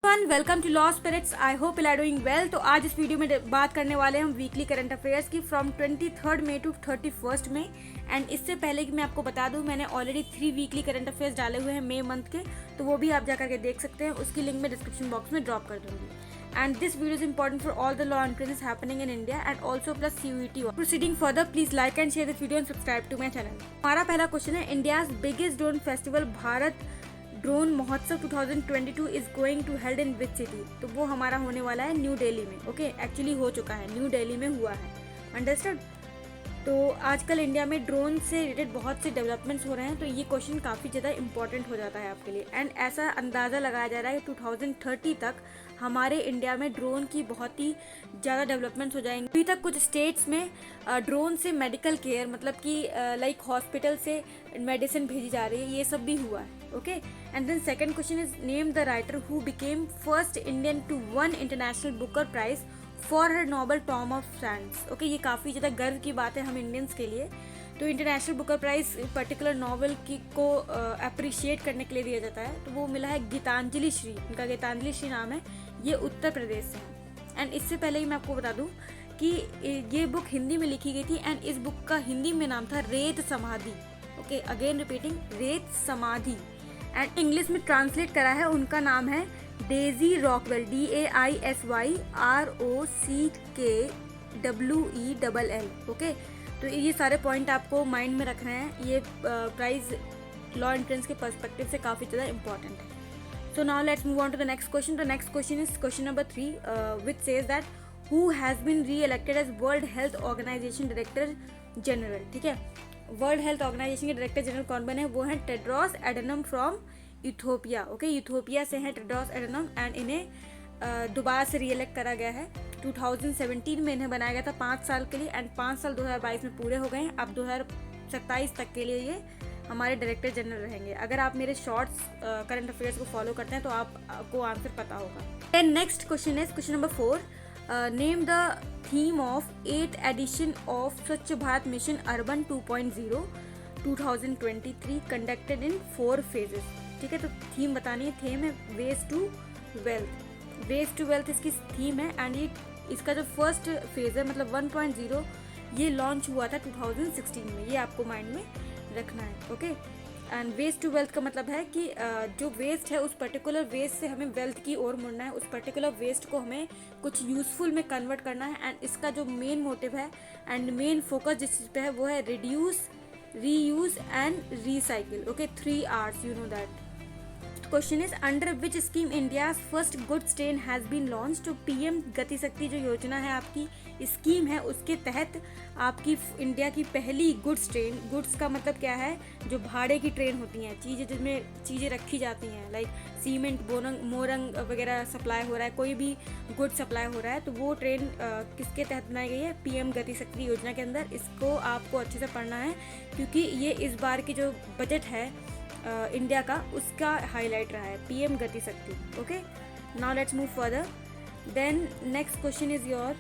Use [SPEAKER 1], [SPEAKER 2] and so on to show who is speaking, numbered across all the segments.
[SPEAKER 1] Welcome to Law Spirits. I hope you are doing well. तो आज इस video में बात करने वाले हैं हम वीकली करंट अफेयर्स की from 23 May to 31 May. And इससे पहले कि मैं आपको बता दूं, मैंने ऑलरेडी 3 वीकली करंट अफेयर्स डाले हुए हैं मई मंथ के, तो वो भी आप जाकर के देख सकते हैं। उसकी लिंक मैं डिस्क्रिप्शन बॉक्स में ड्रॉप कर दूंगी। And this video is important for all the law entrances happening in India and also plus CUET. Proceeding further, please like and share this video and subscribe to my channel. हमारा पहला question है, India's biggest drone festival Bharat drone Mahotsav 2022 is going to held in which city. तो वो हमारा होने वाला है new Delhi में। ओके, एक्चुअली हो चुका है, न्यू दिल्ली में हुआ है। अंडरस्टूड। तो आजकल इंडिया में ड्रोन से रिलेटेड बहुत से डेवलपमेंट्स हो रहे हैं, तो ये क्वेश्चन काफ़ी ज़्यादा इंपॉर्टेंट हो जाता है आपके लिए। एंड ऐसा अंदाज़ा लगाया जा रहा है कि 2030 तक हमारे इंडिया में ड्रोन की बहुत ही ज़्यादा डेवलपमेंट्स हो जाएंगे। अभी तक कुछ स्टेट्स में ड्रोन से मेडिकल केयर, मतलब कि लाइक हॉस्पिटल से मेडिसिन भेजी जा रही है, ये सब भी हुआ है। Okay, and then second question is, name the writer who became first Indian to won international Booker prize for her novel Tomb of France. Okay, ये काफ़ी ज़्यादा गर्व की बात है हम इंडियंस के लिए। तो international Booker prize particular novel को अप्रिशिएट करने के लिए दिया जाता है। तो वो मिला है गीतांजलि श्री, इनका गीतांजलि श्री नाम है, ये उत्तर प्रदेश से है। एंड इससे पहले ही मैं आपको बता दूं कि ये बुक हिंदी में लिखी गई थी एंड इस बुक का हिंदी में नाम था रेत समाधि। ओके, अगेन रिपीटिंग, रेत समाधि। एंड इंग्लिश में ट्रांसलेट करा है, उनका नाम है डेजी रॉकवेल, DAISYROCKWELL। ओके, तो ये सारे पॉइंट आपको माइंड में रखना है। ये प्राइज लॉ एंट्रेंस के पर्सपेक्टिव से काफ़ी ज़्यादा इंपॉर्टेंट है। So now let's move on to the next question. The next question is question number 3, which says that who has been re-elected as World Health Organization Director General। ठीक है, World Health Organization के director general कौन बने? वो हैं Tedros Adhanom from Ethiopia. Okay, Ethiopia से हैं Tedros एडेनम and इन्हें दोबारा से री-इलेक्ट करा गया है। 2017 में इन्हें बनाया गया था 5 साल के लिए एंड 5 साल 2022 में पूरे हो गए हैं। अब 2027 तक के लिए ये हमारे डायरेक्टर जनरल रहेंगे। अगर आप मेरे शॉर्ट्स करंट अफेयर्स को फॉलो करते हैं तो आपको आंसर पता होगा। Then next question is question number 4, name the theme of 8th edition of Swachh Bharat mission urban 2.0 2023 conducted in 4 phases। ठीक है, तो थीम बतानी है। थीम है waste to wealth. Waste to wealth इसकी थीम है एंड ये इसका जो फर्स्ट फेज है, मतलब 1.0, ये लॉन्च हुआ था 2016 में। ये आपको माइंड में रखना है। Okay, and waste to wealth का मतलब है कि जो वेस्ट है उस पर्टिकुलर वेस्ट से हमें वेल्थ की ओर मुड़ना है। उस पर्टिकुलर वेस्ट को हमें कुछ यूजफुल में कन्वर्ट करना है। एंड इसका जो मेन मोटिव है एंड मेन फोकस जिस चीज़ पे है वो है reduce, reuse and recycle. Okay, 3 R's, you know that. Question is, under which scheme India first goods train has been launch. तो PM गति शक्ति जो योजना है आपकी स्कीम है, उसके तहत आपकी इंडिया की पहली गुड्स ट्रेन, गुड्स का मतलब क्या है, जो भाड़े की ट्रेन होती हैं, चीज़ें जिसमें चीज़ें रखी जाती हैं, लाइक सीमेंट, मोरंग वगैरह सप्लाई हो रहा है, कोई भी गुड सप्लाई हो रहा है, तो वो ट्रेन किसके तहत बनाई गई है? PM गति शक्ति योजना के अंदर। इसको आपको अच्छे से पढ़ना है क्योंकि ये इस बार की जो बजट है इंडिया का, उसका हाईलाइट रहा है, PM Gati Shakti. Okay, now let's move further. Then next question is your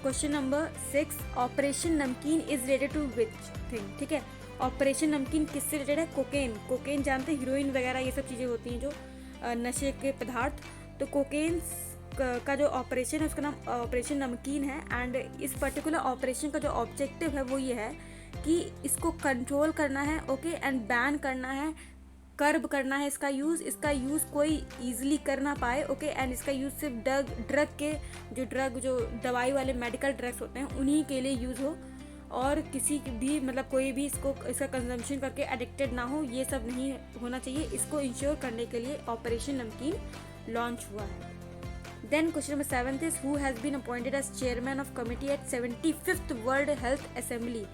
[SPEAKER 1] question number 6, operation Namkeen is related to which thing. ठीक है, ऑपरेशन नमकीन किससे रिलेटेड है? कोकेन। कोकेन जानते हैं, हीरोइन वगैरह ये सब चीज़ें होती हैं जो नशे के पदार्थ। तो कोकेन का जो ऑपरेशन है उसका नाम ऑपरेशन नमकीन है। एंड इस पर्टिकुलर ऑपरेशन का जो ऑब्जेक्टिव है वो ये है कि इसको कंट्रोल करना है। ओके, एंड बैन करना है, कर्ब करना है इसका यूज़ कोई ईजिली कर ना पाए। ओके, एंड इसका यूज़ सिर्फ ड्रग जो दवाई वाले मेडिकल ड्रग्स होते हैं उन्हीं के लिए यूज़ हो, और किसी भी मतलब कोई भी इसका कंजम्पशन करके एडिक्टेड ना हो, ये सब नहीं होना चाहिए। इसको इंश्योर करने के लिए ऑपरेशन नमकीन लॉन्च हुआ है। Then question number 7 is, who has been appointed as chairman of committee at 75th world health assembly.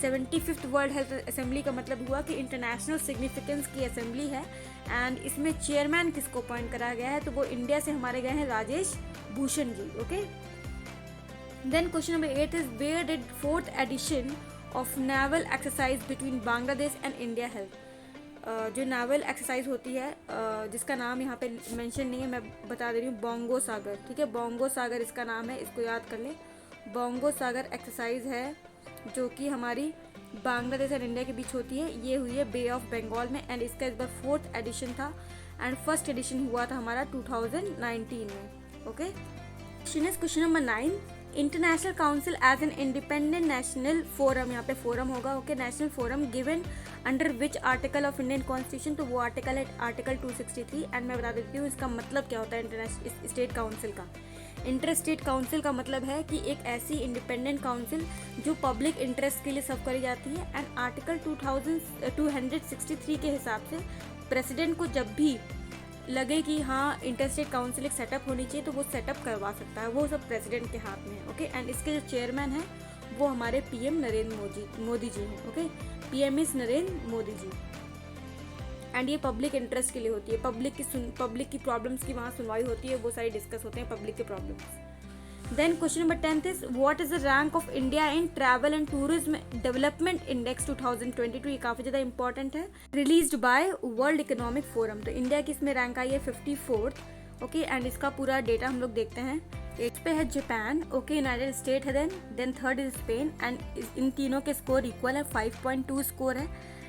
[SPEAKER 1] 75th world health assembly का मतलब हुआ कि इंटरनेशनल सिग्निफिकेंस की असेंबली है एंड इसमें चेयरमैन किसको अपॉइंट करा गया है? तो वो इंडिया से हमारे गए हैं Rajesh Bhushan ji. Okay, then question number 8 is, where did 4th edition of naval exercise between Bangladesh and India held. जो नेवल एक्सरसाइज होती है जिसका नाम यहाँ पे मेंशन नहीं है, मैं बता दे रही हूँ, बोंगो सागर। ठीक है, बोंगो सागर इसका नाम है, इसको याद कर ले। बोंगो सागर एक्सरसाइज है जो कि हमारी बांग्लादेश और इंडिया के बीच होती है। ये हुई है बे ऑफ बंगाल में एंड इसका इस बार 4th एडिशन था एंड फर्स्ट एडिशन हुआ था हमारा 2019 में। Okay, question number 9, international council as an independent national forum, यहाँ पे फोरम होगा। Okay, national forum given under which article of Indian constitution, तो वो आर्टिकल है आर्टिकल 263। एंड मैं बता देती हूँ इसका मतलब क्या होता है इंटरनेशनल स्टेट काउंसिल का। इंटर स्टेट काउंसिल का मतलब है कि एक ऐसी इंडिपेंडेंट काउंसिल जो पब्लिक इंटरेस्ट के लिए सर्व करी जाती है। एंड आर्टिकल 263 के हिसाब से प्रेसिडेंट को जब भी लगे कि हाँ इंटरस्टेट काउंसिल एक सेटअप होनी चाहिए तो वो सेटअप करवा सकता है, वो सब प्रेसिडेंट के हाथ में है। ओके, एंड इसके जो चेयरमैन है वो हमारे पीएम नरेंद्र मोदी जी हैं। Okay, PM is Narendra Modi ji. And ये पब्लिक इंटरेस्ट के लिए होती है, पब्लिक की प्रॉब्लम्स की वहाँ सुनवाई होती है, वो सारी डिस्कस होते हैं पब्लिक के problems. Then question number 10 is what is the rank of India in travel and tourism development index 2022। ये काफी ज्यादा इंपॉर्टेंट है, released by world economic forum. तो इंडिया की इसमें रैंक आई है 54th। ओके, एंड इसका पूरा डेटा हम लोग देखते हैं। एक पे है जापान, ओके, यूनाइटेड स्टेट है, then third is Spain. And इन तीनों के स्कोर इक्वल है, 5.2 स्कोर है।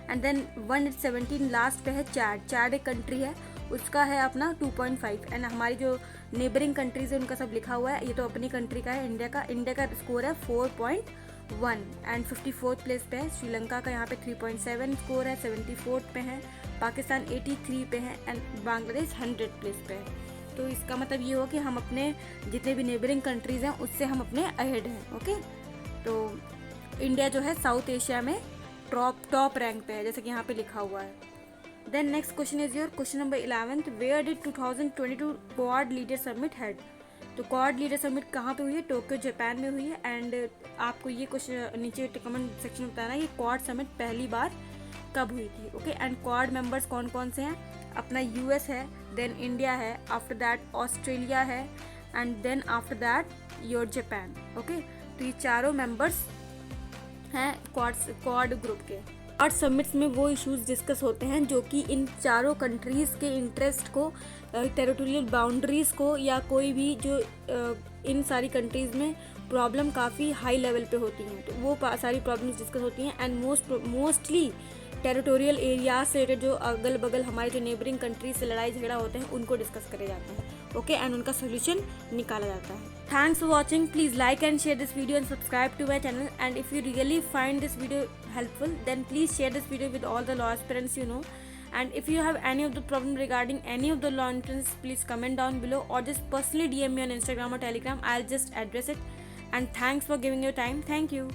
[SPEAKER 1] एंड देन 117 लास्ट पे है चैड एक कंट्री है, उसका है अपना 2.5। एंड हमारी जो नेबरिंग कंट्रीज है उनका सब लिखा हुआ है, ये तो अपनी कंट्री का है, इंडिया का स्कोर है 4.1। एंड 54th प्लेस पे है श्रीलंका का, यहाँ पे 3.7 स्कोर है, 74th पे है, पाकिस्तान 83 पे है, एंड बांग्लादेश 100 प्लेस पे है। तो इसका मतलब ये हो कि हम अपने जितने भी नेबरिंग कंट्रीज हैं उससे हम अपने अहेड हैं। ओके, तो इंडिया जो है साउथ एशिया में टॉप रैंक पे है, जैसे कि यहाँ पे लिखा हुआ है। Then next question is your question number 11, where did 2022 Quad leader summit head. तो क्वाड लीडर समिट कहाँ पे हुई है? टोक्यो जापान में हुई है। एंड आपको ये क्वेश्चन नीचे कमेंट सेक्शन में बताना ये क्वाड समिट पहली बार कब हुई थी। ओके, एंड क्वाड मेंबर्स कौन कौन से हैं? अपना यूएस है, देन इंडिया है, आफ्टर दैट ऑस्ट्रेलिया है, and then after that your Japan. Okay, तो ये चारों मेंबर्स हैं क्वाड ग्रुप के। क्वाड समिट्स में वो इश्यूज डिस्कस होते हैं जो कि इन चारों कंट्रीज़ के इंटरेस्ट को, टेरिटोरियल बाउंड्रीज़ को, या कोई भी जो इन सारी कंट्रीज़ में प्रॉब्लम काफ़ी हाई लेवल पे होती हैं, तो वो सारी प्रॉब्लम्स डिस्कस होती हैं। एंड मोस्टली टेरिटोरियल एरियाज से रिलेटेड जो अगल बगल हमारे जो नेबरिंग कंट्रीज से लड़ाई झगड़ा होते हैं उनको डिस्कस करे जाते हैं। ओके, एंड उनका सोल्यूशन निकाला जाता है। Thanks for watching, please like and share this video and subscribe to my channel. And if you really find this video helpful, then please share this video with all the law aspirants you know. And if you have any of the problem regarding any of the law entrance, please comment down below or just personally DM me on Instagram or Telegram. I'll just address it. And thanks for giving your time. Thank you.